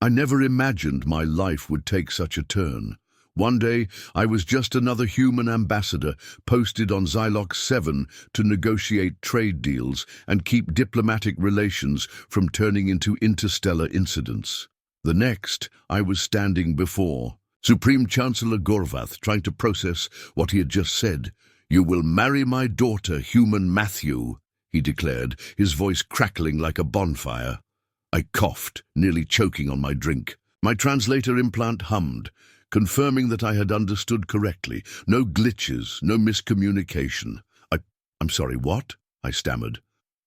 I never imagined my life would take such a turn. One day, I was just another human ambassador posted on Xylox 7 to negotiate trade deals and keep diplomatic relations from turning into interstellar incidents. The next, I was standing before Supreme Chancellor Gorvath, trying to process what he had just said. "You will marry my daughter, human Matthew," he declared, his voice crackling like a bonfire. I coughed, nearly choking on my drink. My translator implant hummed, confirming that I had understood correctly. No glitches, no miscommunication. I'm sorry, what? I stammered.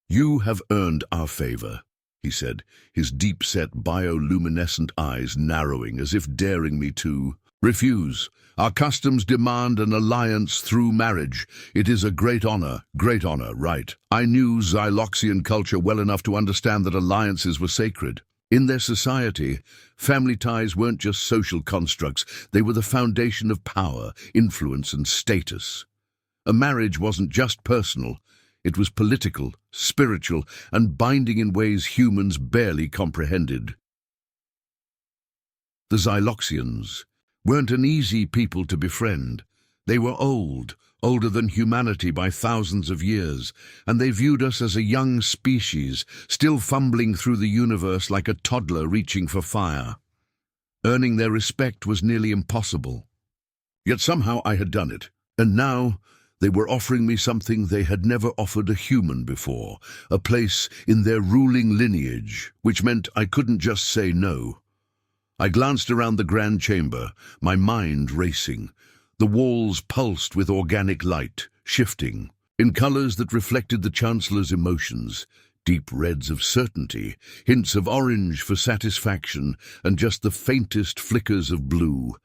"You have earned our favor," he said, his deep-set bioluminescent eyes narrowing as if daring me to refuse. "Our customs demand an alliance through marriage. It is a great honor, right?" I knew Xyloxian culture well enough to understand that alliances were sacred. In their society, family ties weren't just social constructs, they were the foundation of power, influence, and status. A marriage wasn't just personal, it was political, spiritual, and binding in ways humans barely comprehended. The Xyloxians weren't an easy people to befriend. They were old, older than humanity by thousands of years, and they viewed us as a young species, still fumbling through the universe like a toddler reaching for fire. Earning their respect was nearly impossible. Yet somehow I had done it, and now they were offering me something they had never offered a human before, a place in their ruling lineage, which meant I couldn't just say no. I glanced around the grand chamber, my mind racing. The walls pulsed with organic light, shifting, in colors that reflected the Chancellor's emotions, deep reds of certainty, hints of orange for satisfaction, and just the faintest flickers of blue,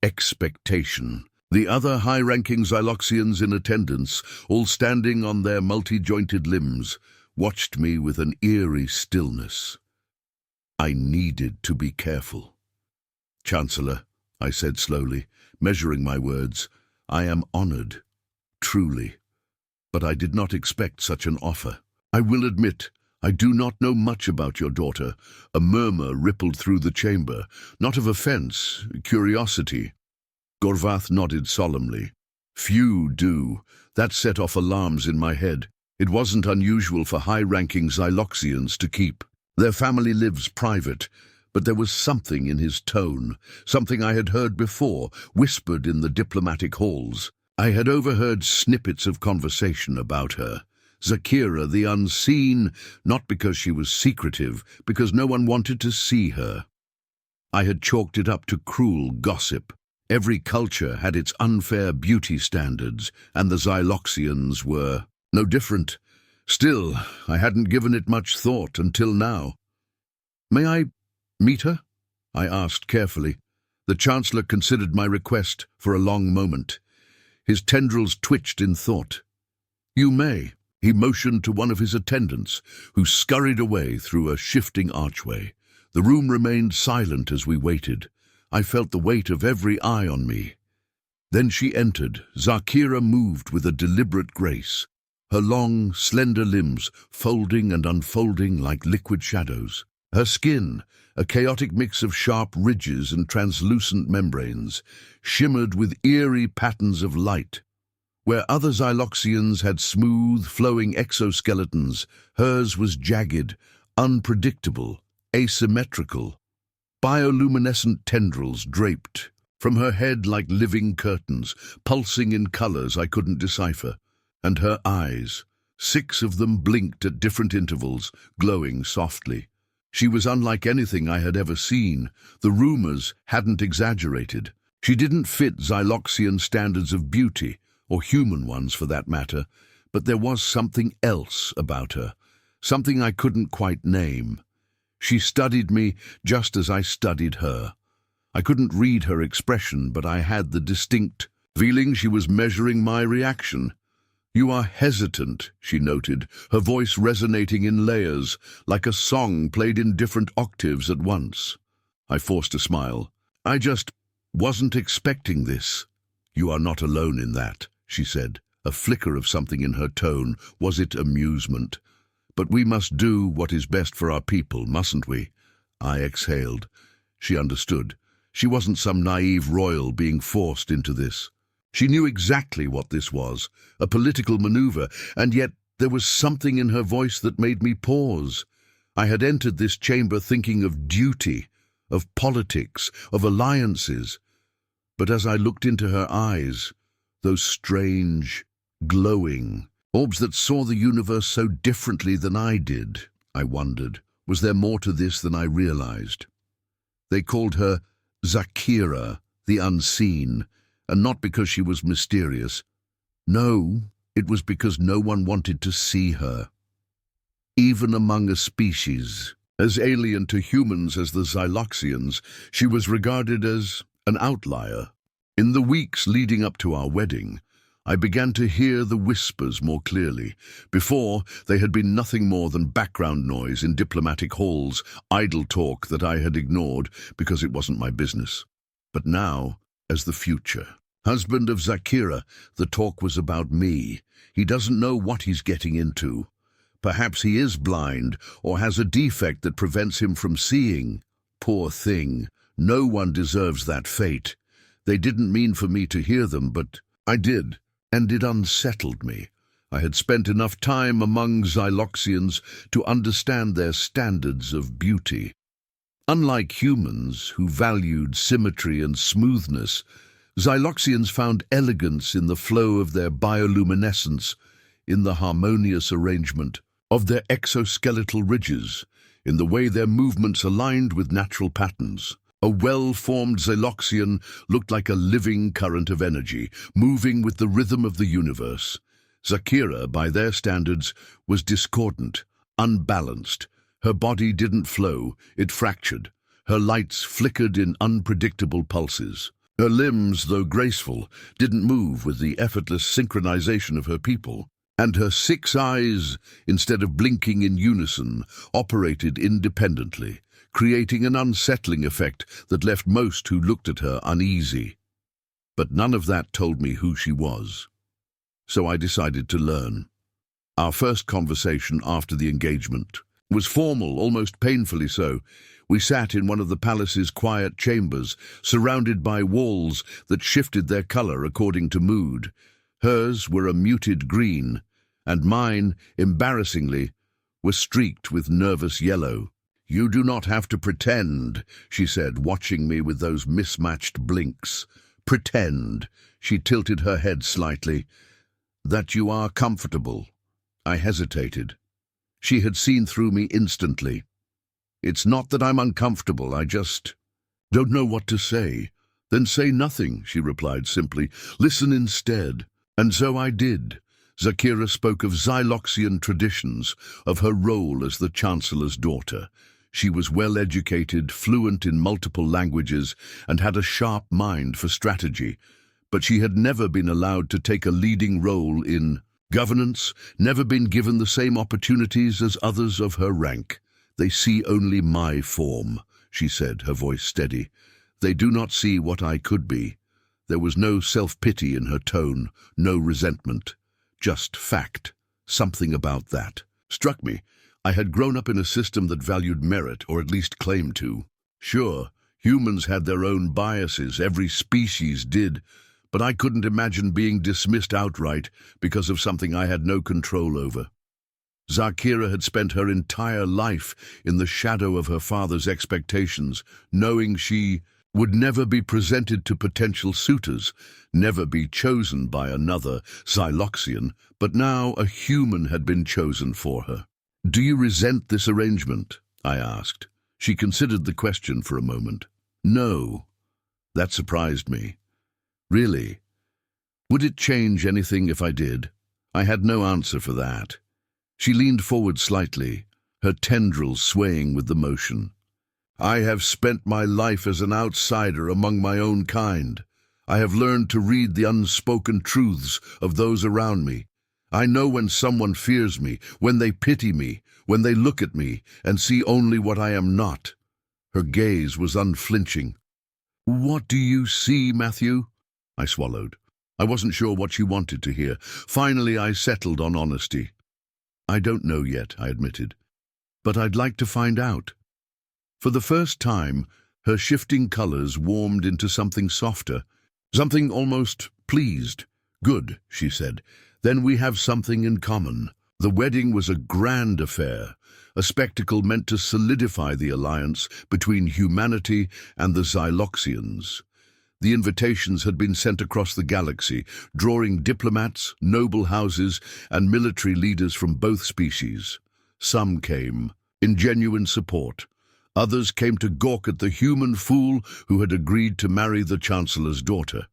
expectation. The other high-ranking Xyloxians in attendance, all standing on their multi-jointed limbs, watched me with an eerie stillness. I needed to be careful. "Chancellor," I said slowly, measuring my words, "I am honored, truly. But I did not expect such an offer. I will admit, I do not know much about your daughter." A murmur rippled through the chamber, not of offense, curiosity. Gorvath nodded solemnly. "Few do." That set off alarms in my head. It wasn't unusual for high-ranking Xyloxians to keep their family lives private, but there was something in his tone, something I had heard before, whispered in the diplomatic halls. I had overheard snippets of conversation about her. Zakira the unseen, not because she was secretive, because no one wanted to see her. I had chalked it up to cruel gossip. Every culture had its unfair beauty standards, and the Xyloxians were no different. Still, I hadn't given it much thought until now. "May I meet her?" I asked carefully. The Chancellor considered my request for a long moment. His tendrils twitched in thought. "You may." He motioned to one of his attendants, who scurried away through a shifting archway. The room remained silent as we waited. I felt the weight of every eye on me. Then she entered. Zakira moved with a deliberate grace, her long, slender limbs folding and unfolding like liquid shadows. Her skin, a chaotic mix of sharp ridges and translucent membranes, shimmered with eerie patterns of light. Where other Xyloxians had smooth, flowing exoskeletons, hers was jagged, unpredictable, asymmetrical. Bioluminescent tendrils draped from her head like living curtains, pulsing in colors I couldn't decipher. And her eyes, 6 of them blinked at different intervals, glowing softly. She was unlike anything I had ever seen. The rumors hadn't exaggerated. She didn't fit Xyloxian standards of beauty, or human ones for that matter, but there was something else about her, something I couldn't quite name. She studied me just as I studied her. I couldn't read her expression, but I had the distinct feeling she was measuring my reaction. "You are hesitant," she noted, her voice resonating in layers, like a song played in different octaves at once. I forced a smile. "I just wasn't expecting this." "You are not alone in that," she said, a flicker of something in her tone. Was it amusement? "But we must do what is best for our people, mustn't we?" I exhaled. She understood. She wasn't some naive royal being forced into this. She knew exactly what this was, a political maneuver, and yet there was something in her voice that made me pause. I had entered this chamber thinking of duty, of politics, of alliances. But as I looked into her eyes, those strange, glowing orbs that saw the universe so differently than I did, I wondered, was there more to this than I realized? They called her Zakira, the unseen, and not because she was mysterious. No, it was because no one wanted to see her. Even among a species as alien to humans as the Xyloxians, she was regarded as an outlier. In the weeks leading up to our wedding, I began to hear the whispers more clearly. Before, they had been nothing more than background noise in diplomatic halls, idle talk that I had ignored because it wasn't my business. But now, as the future husband of Zakira, the talk was about me. He doesn't know what he's getting into. Perhaps he is blind or has a defect that prevents him from seeing. Poor thing. No one deserves that fate. They didn't mean for me to hear them, but I did, and it unsettled me. I had spent enough time among Xyloxians to understand their standards of beauty. Unlike humans, who valued symmetry and smoothness, Xyloxians found elegance in the flow of their bioluminescence, in the harmonious arrangement of their exoskeletal ridges, in the way their movements aligned with natural patterns. A well-formed Xyloxian looked like a living current of energy, moving with the rhythm of the universe. Zakira, by their standards, was discordant, unbalanced. Her body didn't flow, it fractured. Her lights flickered in unpredictable pulses. Her limbs, though graceful, didn't move with the effortless synchronization of her people. And her 6 eyes, instead of blinking in unison, operated independently, creating an unsettling effect that left most who looked at her uneasy. But none of that told me who she was. So I decided to learn. Our first conversation after the engagement was formal, almost painfully so. We sat in one of the palace's quiet chambers, surrounded by walls that shifted their color according to mood. Hers were a muted green, and mine, embarrassingly, were streaked with nervous yellow. "You do not have to pretend," she said, watching me with those mismatched blinks. "Pretend," she tilted her head slightly, "that you are comfortable." I hesitated. She had seen through me instantly. "It's not that I'm uncomfortable, I just don't know what to say." "Then say nothing," she replied simply. "Listen instead." And so I did. Zakira spoke of Xyloxian traditions, of her role as the Chancellor's daughter. She was well-educated, fluent in multiple languages, and had a sharp mind for strategy. But she had never been allowed to take a leading role in governance, never been given the same opportunities as others of her rank. "They see only my form," she said, her voice steady. "They do not see what I could be." There was no self-pity in her tone, no resentment. Just fact. Something about that struck me. I had grown up in a system that valued merit, or at least claimed to. Sure, humans had their own biases, every species did, but I couldn't imagine being dismissed outright because of something I had no control over. Zakira had spent her entire life in the shadow of her father's expectations, knowing she would never be presented to potential suitors, never be chosen by another Xyloxian, but now a human had been chosen for her. "Do you resent this arrangement?" I asked. She considered the question for a moment. "No." That surprised me. "Really? Would it change anything if I did?" I had no answer for that. She leaned forward slightly, her tendrils swaying with the motion. "I have spent my life as an outsider among my own kind. I have learned to read the unspoken truths of those around me. I know when someone fears me, when they pity me, when they look at me and see only what I am not." Her gaze was unflinching. "What do you see, Matthew?" I swallowed. I wasn't sure what she wanted to hear. Finally, I settled on honesty. "I don't know yet," I admitted, "but I'd like to find out." For the first time, Her shifting colors warmed into something softer, something almost pleased. "Good," she said. "Then we have something in common." The wedding was a grand affair, a spectacle meant to solidify the alliance between humanity and the Xyloxians. The invitations had been sent across the galaxy, drawing diplomats, noble houses, and military leaders from both species. Some came in genuine support. Others came to gawk at the human fool who had agreed to marry the Chancellor's daughter.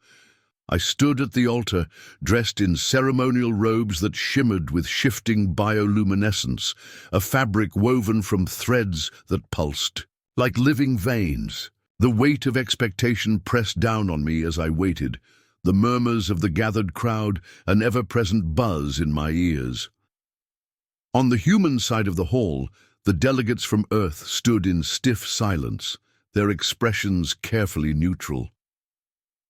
I stood at the altar, dressed in ceremonial robes that shimmered with shifting bioluminescence, a fabric woven from threads that pulsed. Like living veins, the weight of expectation pressed down on me as I waited, the murmurs of the gathered crowd, an ever-present buzz in my ears. On the human side of the hall, the delegates from Earth stood in stiff silence, their expressions carefully neutral.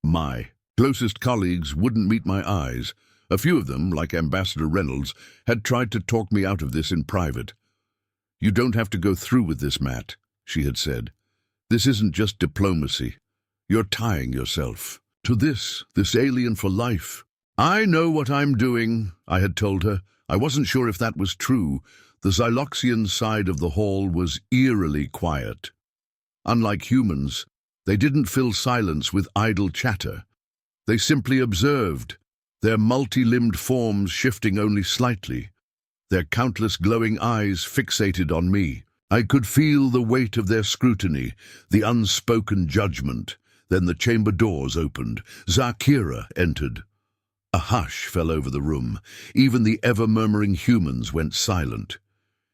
My closest colleagues wouldn't meet my eyes. A few of them, like Ambassador Reynolds, had tried to talk me out of this in private. "You don't have to go through with this, Matt," she had said. "This isn't just diplomacy. You're tying yourself to this alien for life." "I know what I'm doing," I had told her. I wasn't sure if that was true. The Xyloxian side of the hall was eerily quiet. Unlike humans, they didn't fill silence with idle chatter. They simply observed, their multi-limbed forms shifting only slightly, their countless glowing eyes fixated on me. I could feel the weight of their scrutiny, the unspoken judgment. Then the chamber doors opened. Zakira entered. A hush fell over the room. Even the ever-murmuring humans went silent.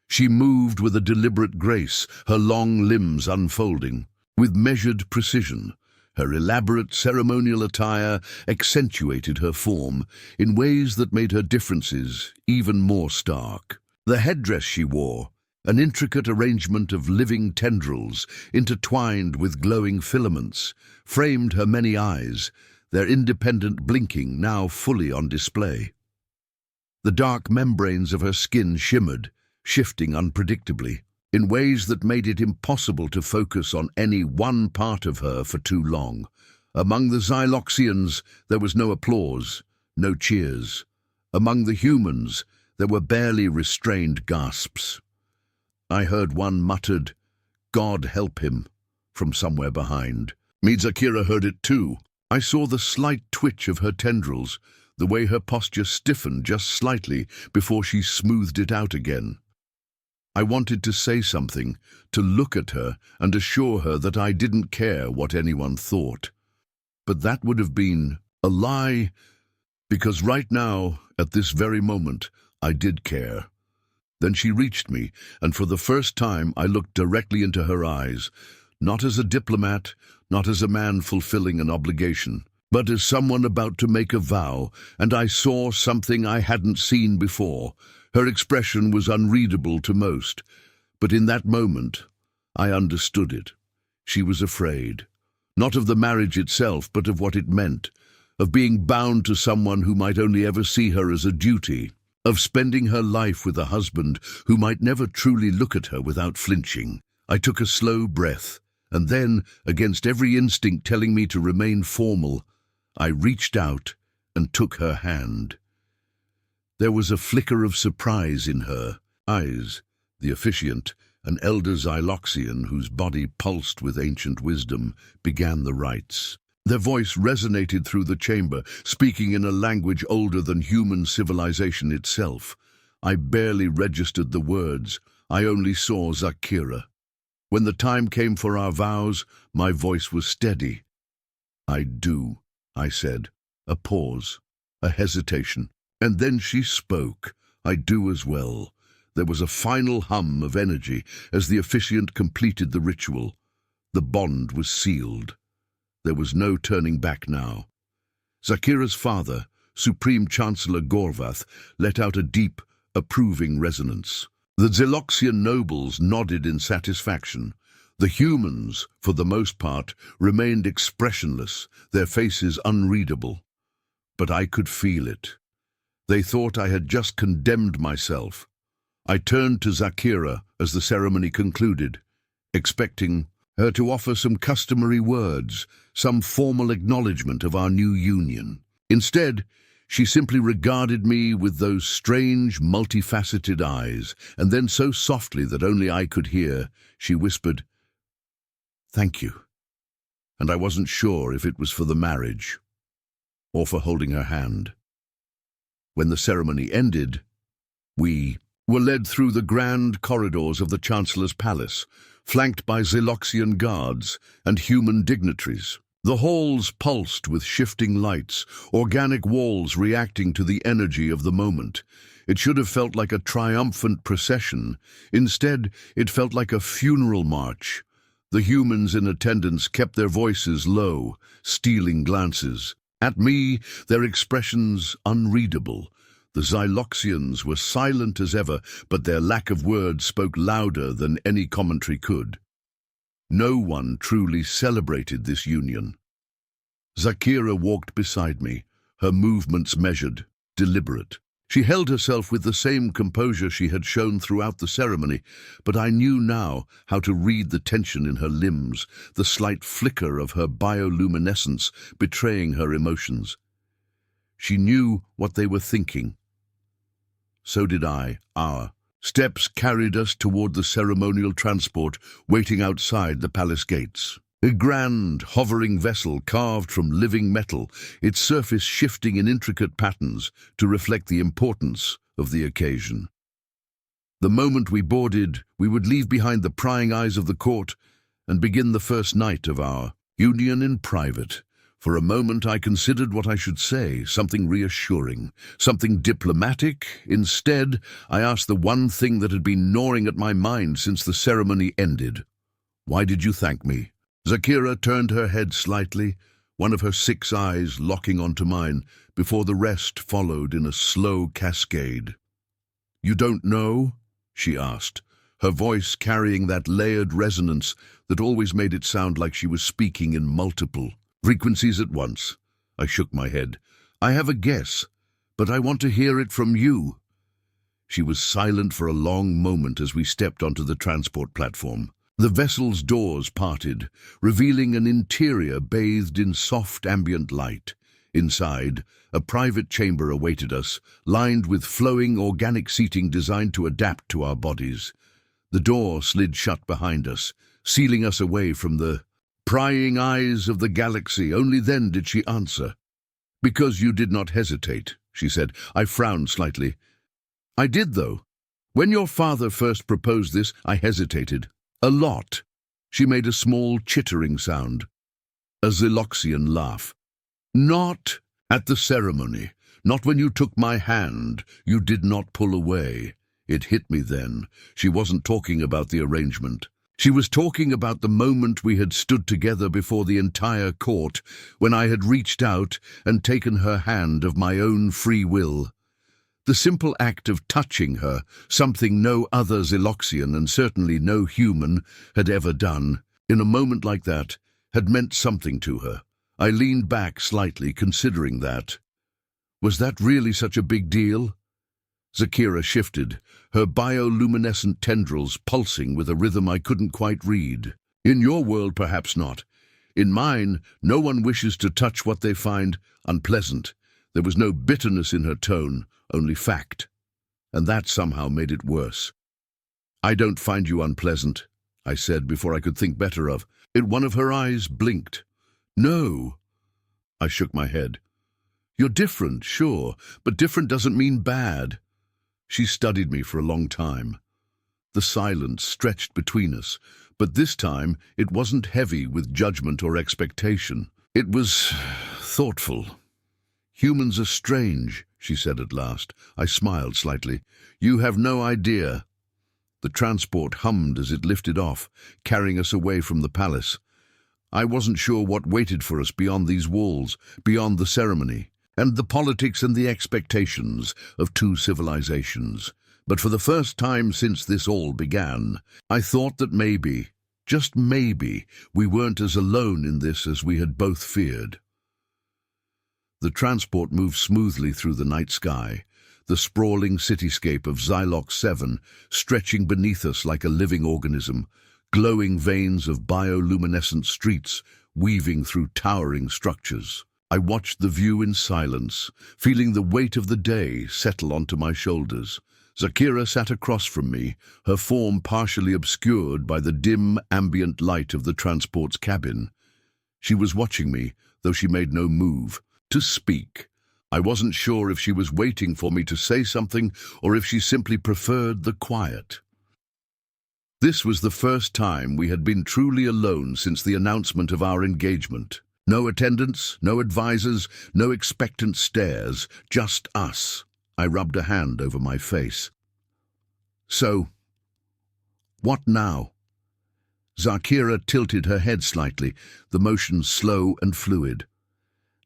She moved with a deliberate grace, her long limbs unfolding. With measured precision, her elaborate ceremonial attire accentuated her form in ways that made her differences even more stark. The headdress she wore, an intricate arrangement of living tendrils intertwined with glowing filaments, framed her many eyes, their independent blinking now fully on display. The dark membranes of her skin shimmered, shifting unpredictably, in ways that made it impossible to focus on any one part of her for too long. Among the Xyloxians, there was no applause, no cheers. Among the humans, there were barely restrained gasps. I heard one muttered, "God help him," from somewhere behind. Zakira heard it too. I saw the slight twitch of her tendrils, the way her posture stiffened just slightly before she smoothed it out again. I wanted to say something, to look at her and assure her that I didn't care what anyone thought. But that would have been a lie, because right now, at this very moment, I did care. Then she reached me, and for the first time I looked directly into her eyes, not as a diplomat, not as a man fulfilling an obligation, but as someone about to make a vow, and I saw something I hadn't seen before. Her expression was unreadable to most, but in that moment, I understood it. She was afraid, not of the marriage itself, but of what it meant, of being bound to someone who might only ever see her as a duty, of spending her life with a husband who might never truly look at her without flinching. I took a slow breath, and then, against every instinct telling me to remain formal, I reached out and took her hand. There was a flicker of surprise in her eyes. The officiant, an elder Xyloxian whose body pulsed with ancient wisdom, began the rites. Their voice resonated through the chamber, speaking in a language older than human civilization itself. I barely registered the words. I only saw Zakira. When the time came for our vows, my voice was steady. "I do," I said. A pause, a hesitation. And then she spoke. "I do as well." There was a final hum of energy as the officiant completed the ritual. The bond was sealed. There was no turning back now. Zakira's father, Supreme Chancellor Gorvath, let out a deep, approving resonance. The Xyloxian nobles nodded in satisfaction. The humans, for the most part, remained expressionless, their faces unreadable. But I could feel it. They thought I had just condemned myself. I turned to Zakira as the ceremony concluded, expecting her to offer some customary words, some formal acknowledgement of our new union. Instead, she simply regarded me with those strange, multifaceted eyes, and then so softly that only I could hear, she whispered, "Thank you." And I wasn't sure if it was for the marriage or for holding her hand. When the ceremony ended, we were led through the grand corridors of the Chancellor's palace, flanked by Xyloxian guards and human dignitaries. The halls pulsed with shifting lights, organic walls reacting to the energy of the moment. It should have felt like a triumphant procession. Instead, it felt like a funeral march. The humans in attendance kept their voices low, stealing glances. At me, their expressions unreadable. The Xyloxians were silent as ever, but their lack of words spoke louder than any commentary could. No one truly celebrated this union. Zakira walked beside me, her movements measured, deliberate. She held herself with the same composure she had shown throughout the ceremony, but I knew now how to read the tension in her limbs, the slight flicker of her bioluminescence betraying her emotions. She knew what they were thinking. So did I. Our steps carried us toward the ceremonial transport waiting outside the palace gates. A grand, hovering vessel carved from living metal, its surface shifting in intricate patterns to reflect the importance of the occasion. The moment we boarded, we would leave behind the prying eyes of the court and begin the first night of our union in private. For a moment I considered what I should say, something reassuring, something diplomatic. Instead, I asked the one thing that had been gnawing at my mind since the ceremony ended. "Why did you thank me?" Zakira turned her head slightly, one of her 6 eyes locking onto mine, before the rest followed in a slow cascade. "You don't know?" she asked, her voice carrying that layered resonance that always made it sound like she was speaking in multiple frequencies at once. I shook my head. "I have a guess, but I want to hear it from you." She was silent for a long moment as we stepped onto the transport platform. The vessel's doors parted, revealing an interior bathed in soft ambient light. Inside, a private chamber awaited us, lined with flowing organic seating designed to adapt to our bodies. The door slid shut behind us, sealing us away from the prying eyes of the galaxy. Only then did she answer. "Because you did not hesitate," she said. I frowned slightly. "I did, though. When your father first proposed this, I hesitated. A lot." She made a small chittering sound. A Xyloxian laugh. "Not at the ceremony. Not when you took my hand. You did not pull away." It hit me then. She wasn't talking about the arrangement. She was talking about the moment we had stood together before the entire court, when I had reached out and taken her hand of my own free will. The simple act of touching her, something no other Xyloxian and certainly no human had ever done, in a moment like that, had meant something to her. I leaned back slightly, considering that. Was that really such a big deal? Zakira shifted, her bioluminescent tendrils pulsing with a rhythm I couldn't quite read. "In your world, perhaps not. In mine, no one wishes to touch what they find unpleasant." There was no bitterness in her tone, only fact. And that somehow made it worse. "I don't find you unpleasant," I said before I could think better of it. One of her eyes blinked. "No." I shook my head. "You're different, sure, but different doesn't mean bad." She studied me for a long time. The silence stretched between us, but this time it wasn't heavy with judgment or expectation. It was thoughtful. "Humans are strange," she said at last. I smiled slightly. "You have no idea." The transport hummed as it lifted off, carrying us away from the palace. I wasn't sure what waited for us beyond these walls, beyond the ceremony, and the politics and the expectations of 2 civilizations. But for the first time since this all began, I thought that maybe, just maybe, we weren't as alone in this as we had both feared. The transport moved smoothly through the night sky, the sprawling cityscape of Xylox 7 stretching beneath us like a living organism. glowing veins of bioluminescent streets weaving through towering structures. I watched the view in silence, feeling the weight of the day settle onto my shoulders. Zakira sat across from me, her form partially obscured by the dim, ambient light of the transport's cabin. She was watching me, though she made no move to speak. I wasn't sure if she was waiting for me to say something or if she simply preferred the quiet. This was the first time we had been truly alone since the announcement of our engagement. No attendants, no advisors, no expectant stares, just us. I rubbed a hand over my face. So, what now? Zakira tilted her head slightly, the motion slow and fluid.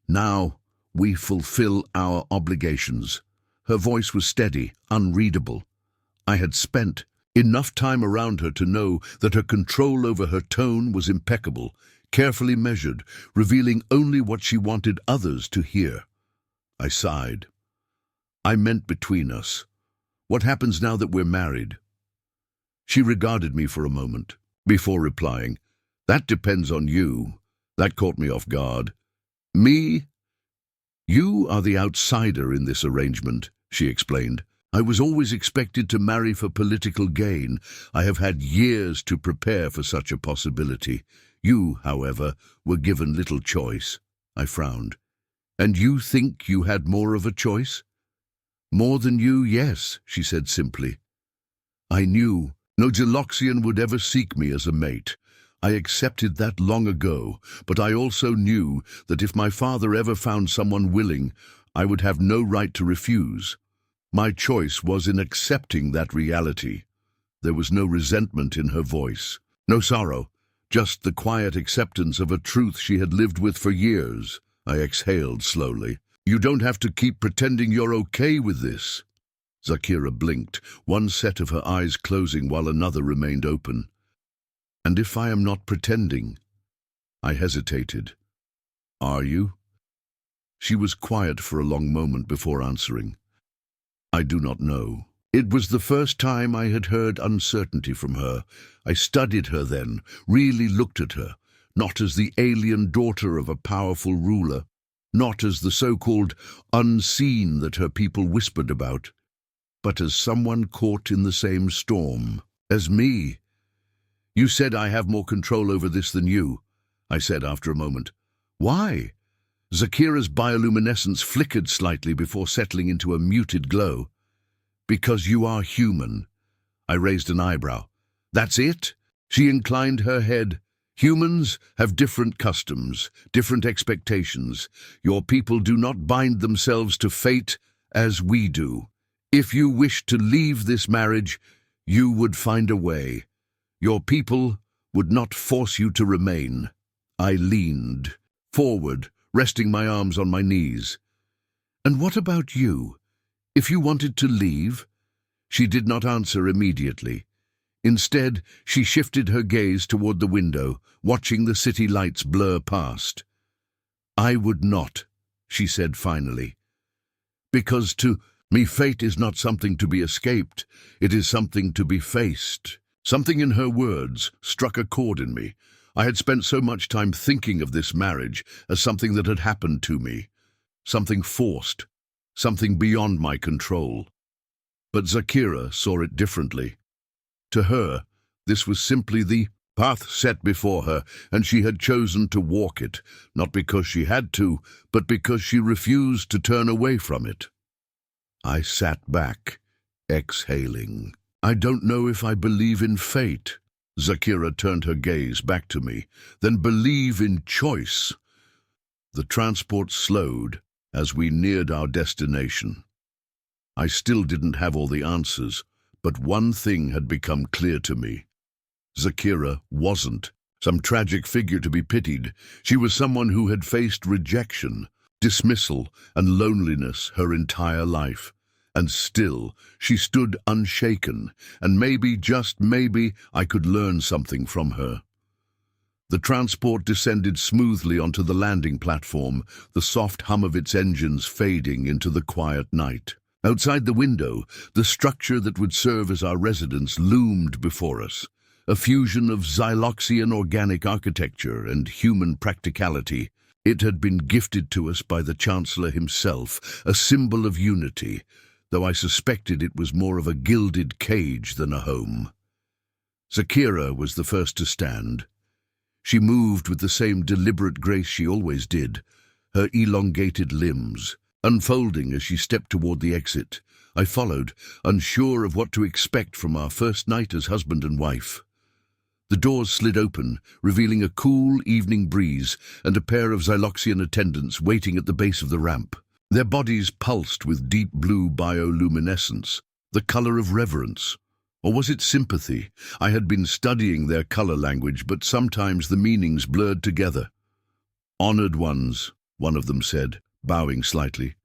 Now we fulfill our obligations. Her voice was steady, unreadable. I had spent enough time around her to know that her control over her tone was impeccable, carefully measured, revealing only what she wanted others to hear. I sighed. I meant between us. What happens now that we're married? She regarded me for a moment, before replying, That depends on you. That caught me off guard. Me? You are the outsider in this arrangement, she explained. I was always expected to marry for political gain. I have had years to prepare for such a possibility. You, however, were given little choice. I frowned. And you think you had more of a choice? More than you, yes, she said simply. I knew no Galaxian would ever seek me as a mate. I accepted that long ago, but I also knew that if my father ever found someone willing, I would have no right to refuse. My choice was in accepting that reality. There was no resentment in her voice, no sorrow, just the quiet acceptance of a truth she had lived with for years. I exhaled slowly. You don't have to keep pretending you're okay with this. Zakira blinked, one set of her eyes closing while another remained open. And if I am not pretending? I hesitated. Are you? She was quiet for a long moment before answering. I do not know. It was the first time I had heard uncertainty from her. I studied her then, really looked at her, not as the alien daughter of a powerful ruler, not as the so-called unseen that her people whispered about, but as someone caught in the same storm, as me. You said I have more control over this than you, I said after a moment. Why? Zakira's bioluminescence flickered slightly before settling into a muted glow. Because you are human. I raised an eyebrow. That's it? She inclined her head. Humans have different customs, different expectations. Your people do not bind themselves to fate as we do. If you wish to leave this marriage, you would find a way. Your people would not force you to remain. I leaned forward, resting my arms on my knees. And what about you? If you wanted to leave? She did not answer immediately. Instead, she shifted her gaze toward the window, watching the city lights blur past. I would not, she said finally. Because to me, fate is not something to be escaped. It is something to be faced. Something in her words struck a chord in me. I had spent so much time thinking of this marriage as something that had happened to me. Something forced. Something beyond my control. But Zakira saw it differently. To her, this was simply the path set before her, and she had chosen to walk it, not because she had to, but because she refused to turn away from it. I sat back, exhaling. I don't know if I believe in fate. Zakira turned her gaze back to me. Then believe in choice. The transport slowed as we neared our destination. I still didn't have all the answers, but one thing had become clear to me. Zakira wasn't some tragic figure to be pitied. She was someone who had faced rejection, dismissal, and loneliness her entire life. And still, she stood unshaken, and maybe, just maybe, I could learn something from her. The transport descended smoothly onto the landing platform, the soft hum of its engines fading into the quiet night. Outside the window, the structure that would serve as our residence loomed before us. a fusion of Xyloxian organic architecture and human practicality. It had been gifted to us by the Chancellor himself, a symbol of unity, though I suspected it was more of a gilded cage than a home. Zakira was the first to stand. She moved with the same deliberate grace she always did, her elongated limbs unfolding as she stepped toward the exit. I followed, unsure of what to expect from our first night as husband and wife. The doors slid open, revealing a cool evening breeze and a pair of Xyloxian attendants waiting at the base of the ramp. Their bodies pulsed with deep blue bioluminescence, the color of reverence. Or was it sympathy? I had been studying their color language, but sometimes the meanings blurred together. "Honored ones," one of them said, bowing slightly.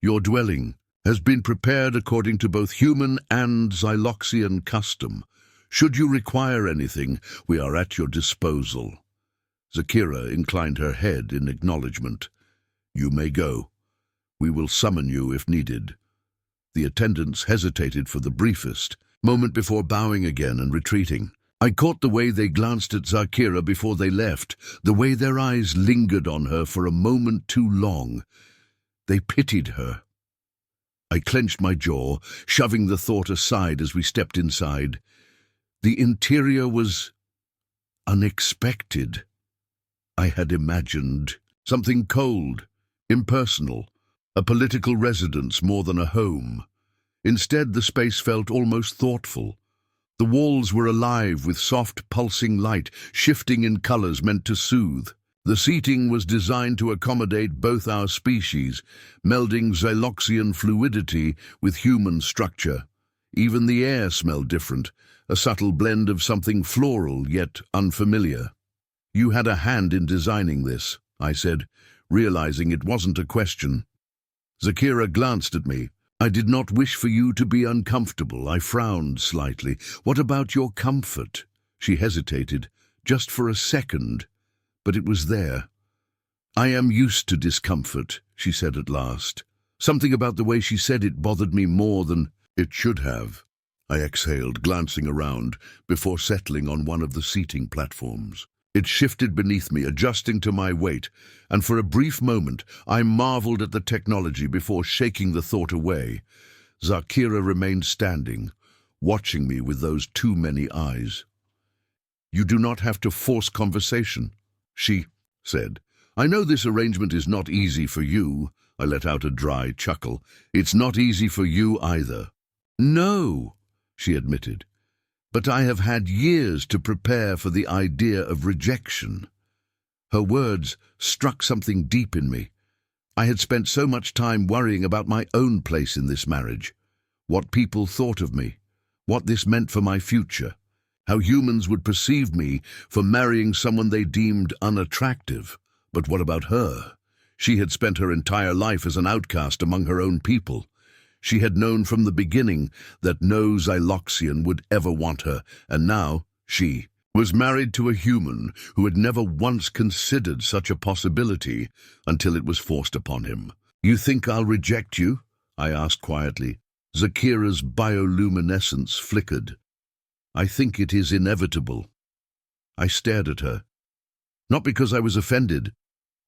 "Your dwelling has been prepared according to both human and Xyloxian custom. Should you require anything, we are at your disposal." Zakira inclined her head in acknowledgement. "You may go. We will summon you if needed." The attendants hesitated for the briefest moment before bowing again and retreating. I caught the way they glanced at Zakira before they left, the way their eyes lingered on her for a moment too long. They pitied her. I clenched my jaw, shoving the thought aside as we stepped inside. The interior was unexpected. I had imagined something cold, impersonal, a political residence more than a home. Instead, the space felt almost thoughtful. The walls were alive with soft, pulsing light, shifting in colors meant to soothe. The seating was designed to accommodate both our species, melding Xyloxian fluidity with human structure. Even the air smelled different, a subtle blend of something floral yet unfamiliar. "You had a hand in designing this," I said, realizing it wasn't a question. Zakira glanced at me. "I did not wish for you to be uncomfortable." I frowned slightly. "What about your comfort?" She hesitated, just for a second, but it was there. "I am used to discomfort," she said at last. Something about the way she said it bothered me more than it should have. I exhaled, glancing around, before settling on one of the seating platforms. It shifted beneath me, adjusting to my weight, and for a brief moment I marveled at the technology before shaking the thought away. Zakira remained standing, watching me with those too many eyes. "You do not have to force conversation," she said. "I know this arrangement is not easy for you." I let out a dry chuckle. "It's not easy for you either." "No," she admitted. "But I have had years to prepare for the idea of rejection." Her words struck something deep in me. I had spent so much time worrying about my own place in this marriage, what people thought of me, what this meant for my future, how humans would perceive me for marrying someone they deemed unattractive. But what about her? She had spent her entire life as an outcast among her own people. She had known from the beginning that no Xyloxian would ever want her, and now she was married to a human who had never once considered such a possibility until it was forced upon him. "You think I'll reject you?" I asked quietly. Zakira's bioluminescence flickered. "I think it is inevitable." I stared at her. Not because I was offended,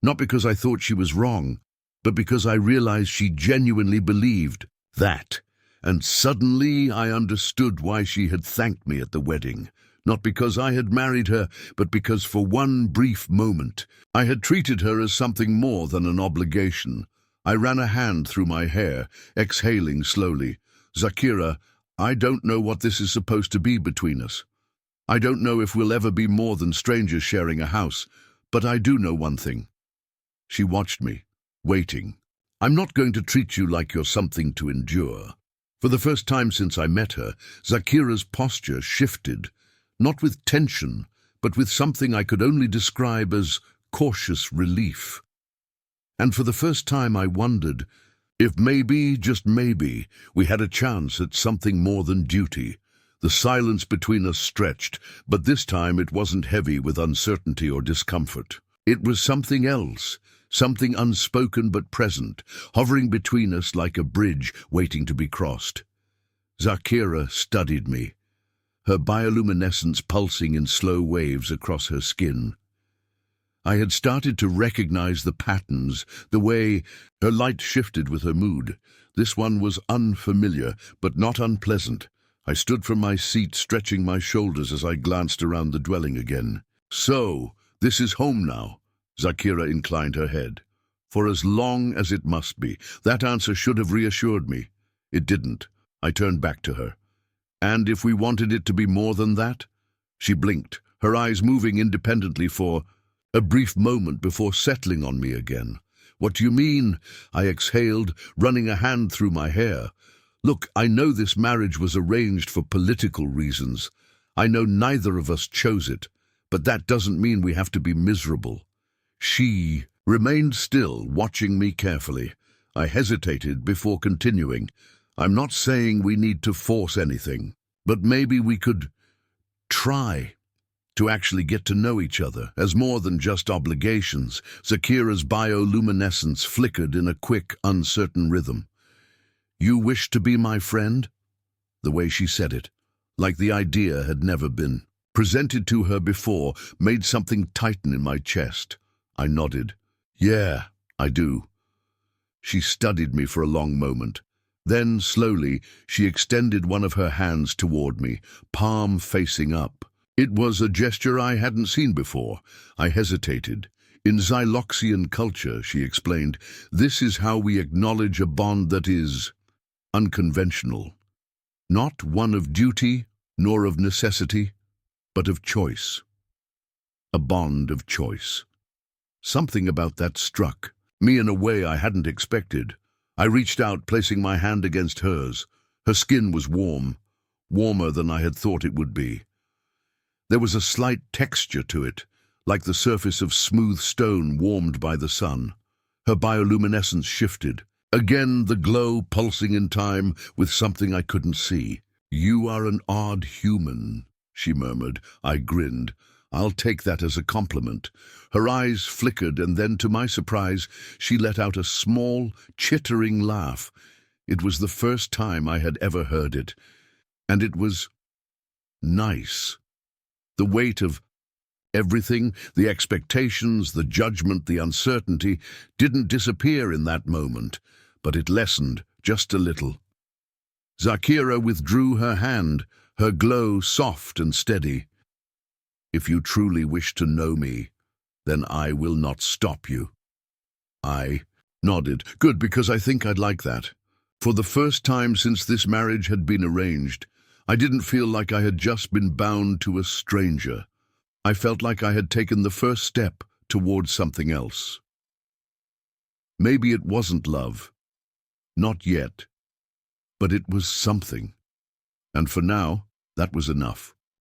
not because I thought she was wrong, but because I realized she genuinely believed that. And suddenly I understood why she had thanked me at the wedding. Not because I had married her, but because for one brief moment I had treated her as something more than an obligation. I ran a hand through my hair, exhaling slowly. "Zakira, I don't know what this is supposed to be between us. I don't know if we'll ever be more than strangers sharing a house, but I do know one thing." She watched me, waiting. "I'm not going to treat you like you're something to endure." For the first time since I met her, Zakira's posture shifted, not with tension, but with something I could only describe as cautious relief. And for the first time I wondered if maybe, just maybe, we had a chance at something more than duty. The silence between us stretched, but this time it wasn't heavy with uncertainty or discomfort. It was something else. Something unspoken but present, hovering between us like a bridge waiting to be crossed. Zakira studied me. her bioluminescence pulsing in slow waves across her skin. I had started to recognize the patterns, the way her light shifted with her mood. This one was unfamiliar, but not unpleasant. I stood from my seat, stretching my shoulders as I glanced around the dwelling again. "So, this is home now?" Zakira inclined her head. "For as long as it must be." That answer should have reassured me. It didn't. I turned back to her. "And if we wanted it to be more than that?" She blinked, her eyes moving independently for a brief moment before settling on me again. "What do you mean?" I exhaled, running a hand through my hair. "Look, I know this marriage was arranged for political reasons. I know neither of us chose it, but that doesn't mean we have to be miserable." She remained still, watching me carefully. I hesitated before continuing. "I'm not saying we need to force anything, but maybe we could try to actually get to know each other as more than just obligations." Zakira's bioluminescence flickered in a quick, uncertain rhythm. "You wish to be my friend?" The way she said it, like the idea had never been presented to her before, made something tighten in my chest. I nodded. "Yeah, I do." She studied me for a long moment. Then, slowly, she extended one of her hands toward me, palm facing up. It was a gesture I hadn't seen before. I hesitated. "In Xyloxian culture," she explained, "this is how we acknowledge a bond that is unconventional. Not one of duty, nor of necessity, but of choice. A bond of choice." Something about that struck me in a way I hadn't expected. I reached out, placing my hand against hers. Her skin was warm, warmer than I had thought it would be. There was a slight texture to it, like the surface of smooth stone warmed by the sun. Her bioluminescence shifted. Again, the glow pulsing in time with something I couldn't see. "You are an odd human," she murmured. I grinned. "I'll take that as a compliment." Her eyes flickered, and then, to my surprise, she let out a small, chittering laugh. It was the first time I had ever heard it, and it was nice. The weight of everything, the expectations, the judgment, the uncertainty, didn't disappear in that moment, but it lessened just a little. Zakira withdrew her hand, her glow soft and steady. "If you truly wish to know me, then I will not stop you." I nodded. "Good, because I think I'd like that." For the first time since this marriage had been arranged, I didn't feel like I had just been bound to a stranger. I felt like I had taken the first step towards something else. Maybe it wasn't love. Not yet. But it was something. And for now, that was enough.